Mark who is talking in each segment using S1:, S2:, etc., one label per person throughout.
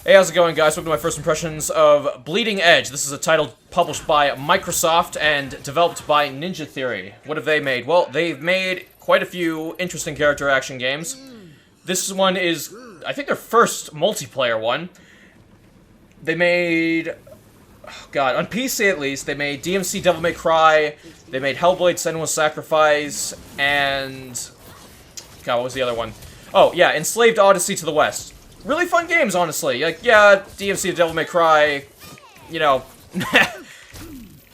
S1: Hey, how's it going, guys? Welcome to my first impressions of Bleeding Edge. This is a title published by Microsoft and developed by Ninja Theory. What have they made? Well, they've made quite a few interesting character action games. This one is, I think, their first multiplayer one. They made... Oh, God, on PC at least, they made DMC Devil May Cry, they made Hellblade Senua's Sacrifice, and... God, what was the other one? Oh, yeah, Enslaved Odyssey to the West. Really fun games, honestly. Like, yeah, DMC Devil May Cry, you know,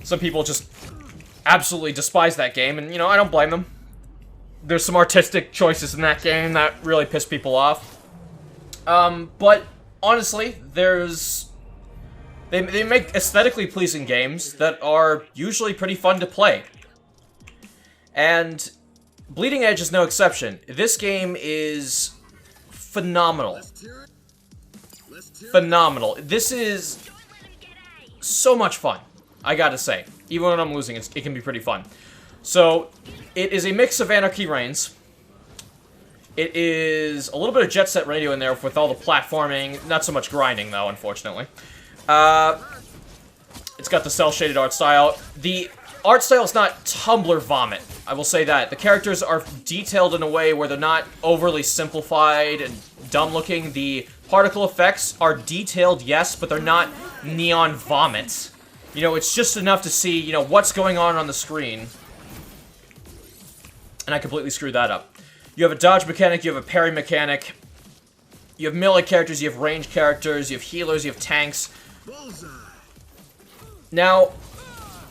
S1: some people just absolutely despise that game, and, you know, I don't blame them. There's some artistic choices in that game that really piss people off. But, honestly, they make aesthetically pleasing games that are usually pretty fun to play. And Bleeding Edge is no exception. This game is phenomenal. Phenomenal. This is so much fun, I gotta say. Even when I'm losing, it can be pretty fun. So, it is a mix of Anarchy Reigns. It is a little bit of Jet Set Radio in there with all the platforming. Not so much grinding, though, unfortunately. It's got the cel-shaded art style. The art style is not Tumblr vomit, I will say that. The characters are detailed in a way where they're not overly simplified and dumb-looking. The particle effects are detailed, yes, but they're not neon vomit. You know, it's just enough to see, you know, what's going on the screen. And I completely screwed that up. You have a dodge mechanic, you have a parry mechanic. You have melee characters, you have range characters, you have healers, you have tanks. Now,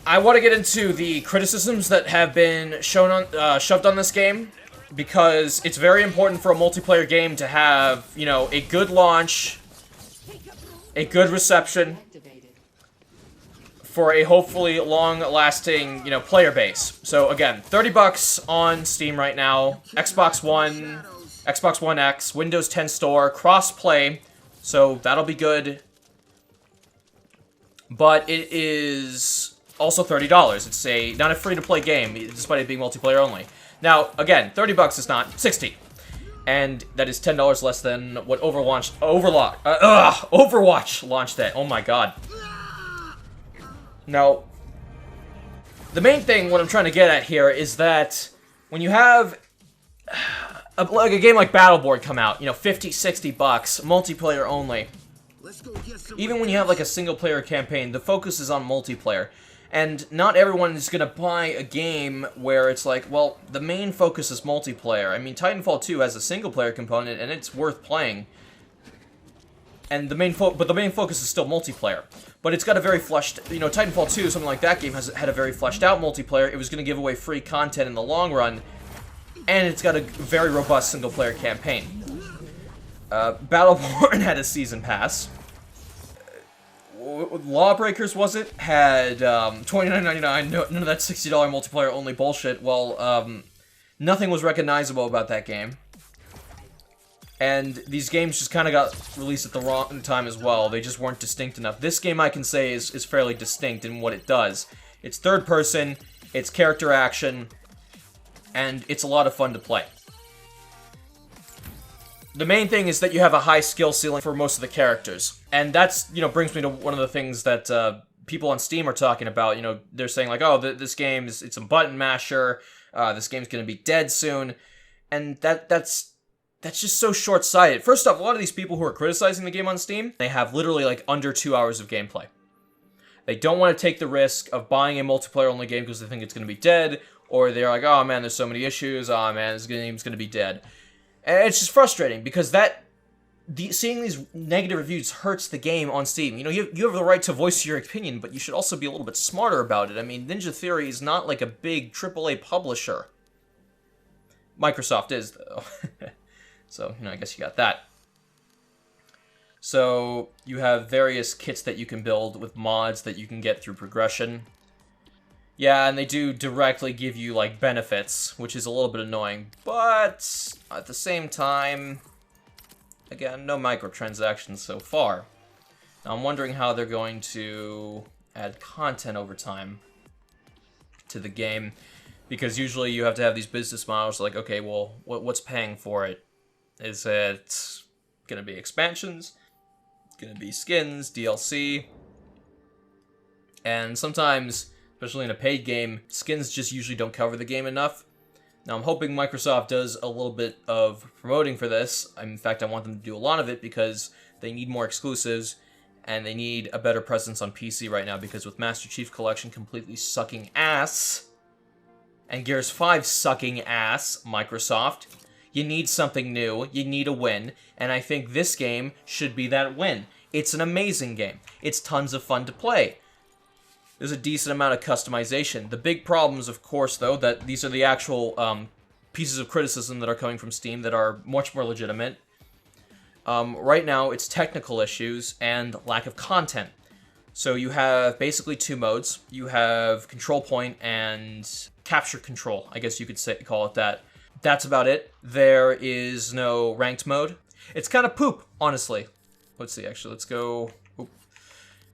S1: I want to get into the criticisms that have been shoved on this game, because it's very important for a multiplayer game to have, you know, a good launch, a good reception, for a hopefully long-lasting, you know, player base. So again, $30 on Steam right now, Xbox One, Xbox One X, Windows 10 store, cross-play, so that'll be good. But it is also $30. It's not a free-to-play game, despite it being multiplayer only. Now, again, $30 is not $60, and that is $10 less than what Overwatch launched at. Oh my god. Now, the main thing, what I'm trying to get at here, is that when you have like a game like Battleborn come out, you know, $50, $60, multiplayer only. Even when you have like a single-player campaign, the focus is on multiplayer. And not everyone is going to buy a game where it's like, well, the main focus is multiplayer. I mean, Titanfall 2 has a single-player component, and it's worth playing. And the main focus is still multiplayer. But it's got a very fleshed, you know, Titanfall 2, something like that game, had a very fleshed-out multiplayer. It was going to give away free content in the long run. And it's got a very robust single-player campaign. Battleborn had a season pass. Lawbreakers, was it? Had $29.99, none of that $60 multiplayer only bullshit. Well, nothing was recognizable about that game. And these games just kind of got released at the wrong time as well. They just weren't distinct enough. This game, I can say, is fairly distinct in what it does. It's third person, it's character action, and it's a lot of fun to play. The main thing is that you have a high skill ceiling for most of the characters. And that's, you know, brings me to one of the things that people on Steam are talking about. You know, they're saying like, oh, this game it's a button masher. This game's going to be dead soon. And that's just so short-sighted. First off, a lot of these people who are criticizing the game on Steam, they have literally like under 2 hours of gameplay. They don't want to take the risk of buying a multiplayer-only game because they think it's going to be dead. Or they're like, oh man, there's so many issues. Oh man, this game's going to be dead. And it's just frustrating, because seeing these negative reviews hurts the game on Steam. You know, you have the right to voice your opinion, but you should also be a little bit smarter about it. I mean, Ninja Theory is not like a big AAA publisher. Microsoft is, though. So, you know, I guess you got that. So, you have various kits that you can build with mods that you can get through progression. Yeah, and they do directly give you, like, benefits, which is a little bit annoying, but at the same time, again, no microtransactions so far. Now, I'm wondering how they're going to add content over time to the game, because usually you have to have these business models like, okay, well, what's paying for it? Is it going to be expansions? gonna be skins, DLC, and sometimes, especially in a paid game, skins just usually don't cover the game enough. Now, I'm hoping Microsoft does a little bit of promoting for this. In fact, I want them to do a lot of it because they need more exclusives, and they need a better presence on PC right now, because with Master Chief Collection completely sucking ass, and Gears 5 sucking ass, Microsoft, you need something new, you need a win, and I think this game should be that win. It's an amazing game. It's tons of fun to play. There's a decent amount of customization. The big problems, of course, though, that these are the actual pieces of criticism that are coming from Steam that are much more legitimate. Right now, it's technical issues and lack of content. So you have basically two modes. You have control point and capture control, I guess you could call it that. That's about it. There is no ranked mode. It's kind of poop, honestly. Let's see, actually, let's go... Oop.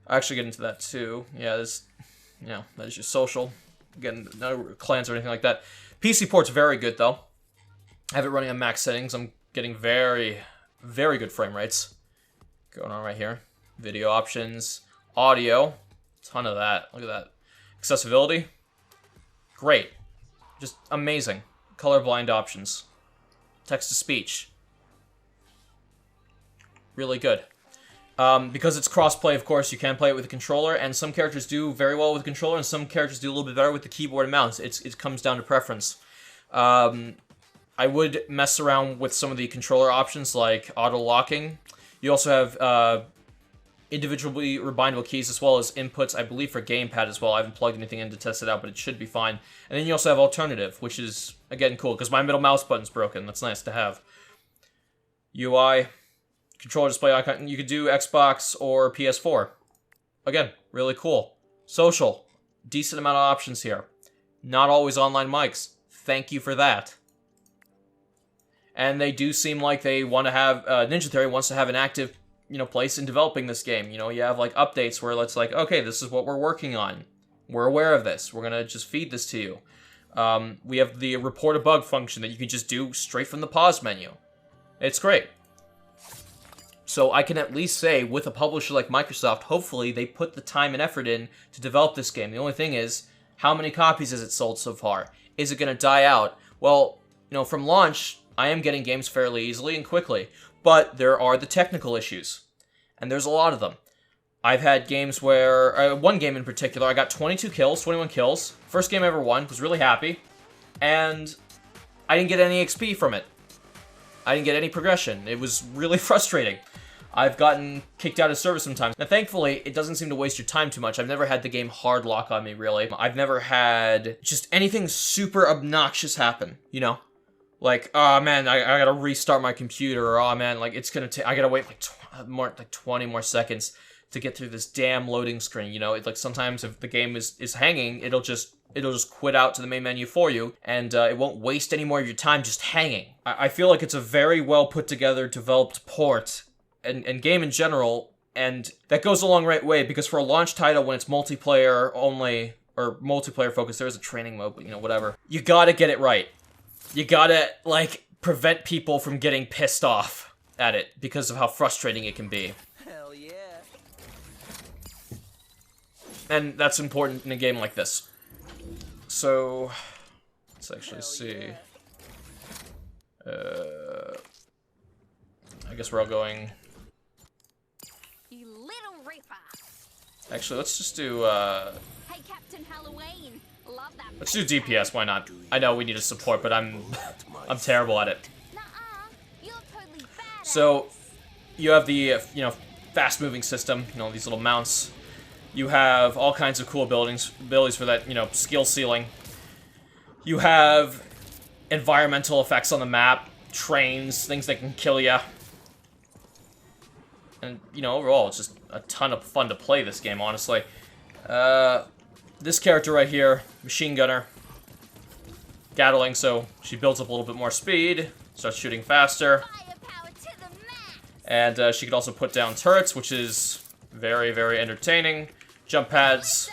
S1: I'll actually get into that, too. Yeah, that is your social. Again, no clans or anything like that. PC port's very good, though. I have it running on max settings. I'm getting very, very good frame rates going on right here. Video options, audio, ton of that. Look at that. Accessibility, great. Just amazing. Colorblind options. Text-to-speech, really good. Because it's cross-play, of course, you can play it with a controller, and some characters do very well with a controller, and some characters do a little bit better with the keyboard and mouse. It comes down to preference. I would mess around with some of the controller options, like auto-locking. You also have individually rebindable keys, as well as inputs, I believe, for gamepad as well. I haven't plugged anything in to test it out, but it should be fine. And then you also have alternative, which is, again, cool, because my middle mouse button's broken. That's nice to have. UI... Controller display icon, you could do Xbox or PS4. Again, really cool. Social, decent amount of options here. Not always online mics. Thank you for that. And they do seem like they want to have, Ninja Theory wants to have an active, place in developing this game. You have, like, updates where it's like, okay, this is what we're working on. We're aware of this. We're gonna just feed this to you. We have the report a bug function that you can just do straight from the pause menu. It's great. So I can at least say, with a publisher like Microsoft, hopefully they put the time and effort in to develop this game. The only thing is, how many copies has it sold so far? Is it going to die out? Well, from launch, I am getting games fairly easily and quickly. But there are the technical issues. And there's a lot of them. I've had games where, one game in particular, I got 21 kills. First game I ever won, was really happy. And I didn't get any XP from it. I didn't get any progression. It was really frustrating. I've gotten kicked out of service sometimes. Now, thankfully, it doesn't seem to waste your time too much. I've never had the game hard lock on me, really. I've never had just anything super obnoxious happen, Like, oh, man, I gotta restart my computer, or, oh, man, like, it's gonna take... I gotta wait, like 20 more seconds to get through this damn loading screen, Like, sometimes if the game is hanging, it'll just quit out to the main menu for you, and it won't waste any more of your time just hanging. I feel like it's a very well put together, developed port, and game in general, and that goes a long right way, because for a launch title, when it's multiplayer only, or multiplayer focused, there is a training mode, but whatever. You gotta get it right. You gotta, prevent people from getting pissed off at it, because of how frustrating it can be.
S2: Hell yeah.
S1: And that's important in a game like this. So, let's actually see. I guess we're all going...
S3: You little reaper.
S1: Actually, let's just do,
S3: Hey, Captain Halloween. Love that.
S1: let's do DPS, why not? I know we need a support, but I'm terrible at it.
S3: Nuh-uh. You're totally badass.
S1: So, you have the, fast-moving system, these little mounts. You have all kinds of cool abilities for that, skill ceiling. You have environmental effects on the map, trains, things that can kill you. And, overall, it's just a ton of fun to play this game, honestly. This character right here, machine gunner. Gatling, so she builds up a little bit more speed, starts shooting faster.
S3: Firepower to the max.
S1: And she could also put down turrets, which is very, very entertaining. Jump pads.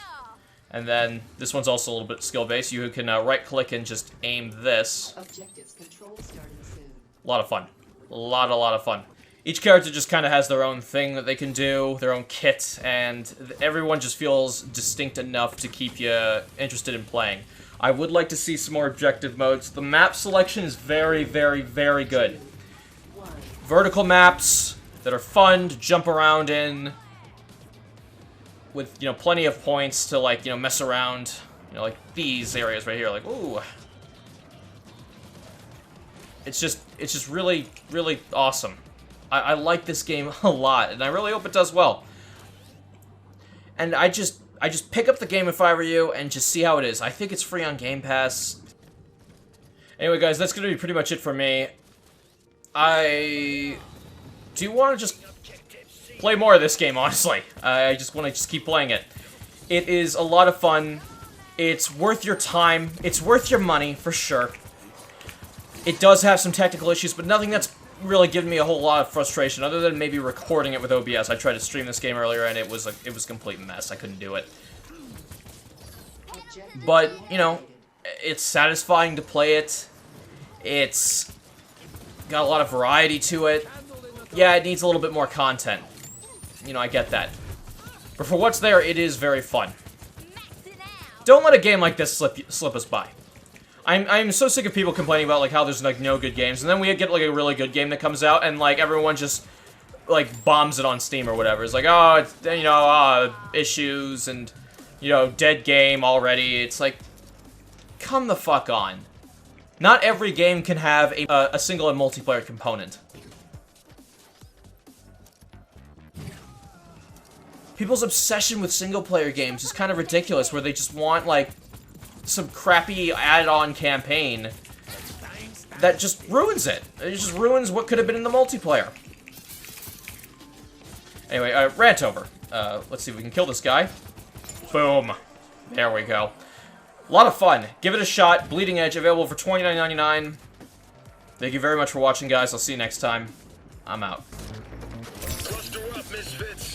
S1: And then this one's also a little bit skill-based. You can right-click and just aim this.
S4: Objectives control starting soon.
S1: A lot of fun. A lot of fun. Each character just kind of has their own thing that they can do, their own kit, and everyone just feels distinct enough to keep you interested in playing. I would like to see some more objective modes. The map selection is very, very, very good. Vertical maps that are fun to jump around in, with, you know, plenty of points to, like, you know, mess around. You know, like these areas right here, like, ooh. It's just really, really awesome. I like this game a lot, and I really hope it does well. And I just pick up the game if I were you, and just see how it is. I think it's free on Game Pass. Anyway, guys, that's gonna be pretty much it for me. I do want to just play more of this game, honestly. I just want to just keep playing it. It is a lot of fun. It's worth your time. It's worth your money, for sure. It does have some technical issues, but nothing that's really given me a whole lot of frustration, other than maybe recording it with OBS. I tried to stream this game earlier, and it was a complete mess. I couldn't do it. But, you know, it's satisfying to play it. It's got a lot of variety to it. Yeah, it needs a little bit more content. You know, I get that. But for what's there, it is very fun. Don't let a game like this slip us by. I'm so sick of people complaining about, like, how there's, like, no good games, and then we get, like, a really good game that comes out, and, like, everyone just, like, bombs it on Steam or whatever. It's like, oh, it's, you know, issues, and, you know, dead game already. It's like, come the fuck on. Not every game can have a single and multiplayer component. People's obsession with single-player games is kind of ridiculous, where they just want, like, some crappy add-on campaign that just ruins it. It just ruins what could have been in the multiplayer. Anyway, rant over. Let's see if we can kill this guy. Boom. There we go. A lot of fun. Give it a shot. Bleeding Edge, available for $29.99. Thank you very much for watching, guys. I'll see you next time. I'm out.
S2: Cluster up, misfits.